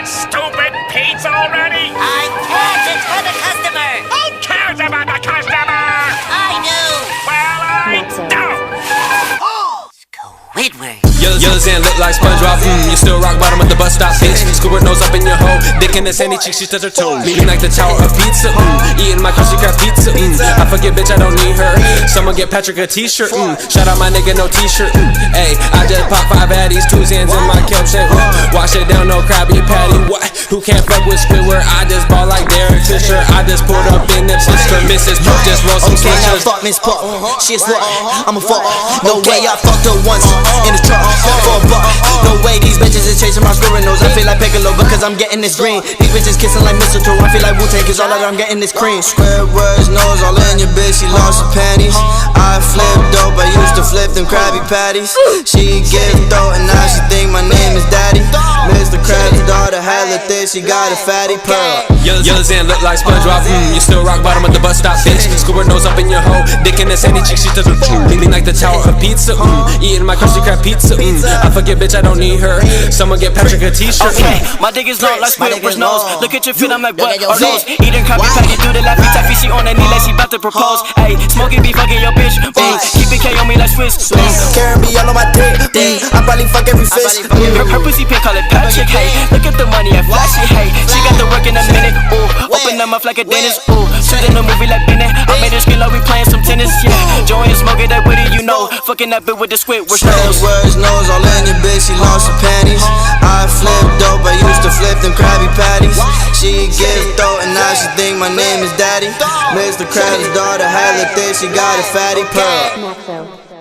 that stupid pizza already? I can't, it's for the customer. Who cares about the customer? I do. Well, I don't. Squidward. Yours and look like SpongeBob. You still rock bottom of the bus stop, bitch. Squidward nose up in your hole. Dick in the sandy cheek, she touch her toes. Leaning like the tower of pizza. Eating my crusty crab pizza. I forget, bitch, I don't need her. Someone get Patrick a t-shirt. Shout out my nigga, no t-shirt. Ayy, I just pop 5 addies, 2 hands in my kelp shit. Wash it down, no Krabby Patty. What? Who can't fuck with Squidward? I just ball like Derek Fisher. I just pulled up in the sister. Mrs. Poop just roll some Okay, now switchers. fuck Miss Puck. She's what? I'm a fuck. No way, I fucked her once in the truck for a buck. No way, these bitches is chasing my Squidward nose. I feel like Piccolo because I'm getting this green. These bitches kissing like mistletoe. I feel like Wu-Tang cause all that I'm getting this cream. Squidward's nose all in your bitch. She lost her panties. I flip dope. I used to flip them Krabby Patties. She give dope and now she think my name is Daddy. Mr. Krabs' daughter hella thick. She got a fatty pearl. Yours and look like SpongeBob. You still rock bottom of the bus stop, bitch. Squidward nose up in your hole. Dick in the sandy cheek, she does her too. Leaning like the tower of pizza. Eating my crusty crab pizza. I forget, bitch, I don't need her. Someone get Patrick a t-shirt. Okay, my dick is long like Squidward's nose. Look at your feet, I'm like, what are those? Eating Krabby Patty, do the laffy taffy. She on her knee like she bout to propose. Ayy, smoking be fucking your bitch. Keep it K on me like Swiss. Carrying me all on my dick. I probably fuck every fish. Her pussy pink, call it Patrick. Hey, look at the money, I flash it. Hey, she got the work in a minute. Ooh, open her mouth like a dentist. Ooh, shoot in a movie like Bennett. I made her skin like we playing some tennis. Yeah, join and smoking that with it, you know. Fucking that bit with the Squidward nose. Squidward's nose all in your bitch. She lost her panties. I flip dope. I used to flip them Krabby Patties. She give dope and now she think my name is Daddy. Mr. Krabs' daughter hella thick. She got a fatty pearl. Maxo.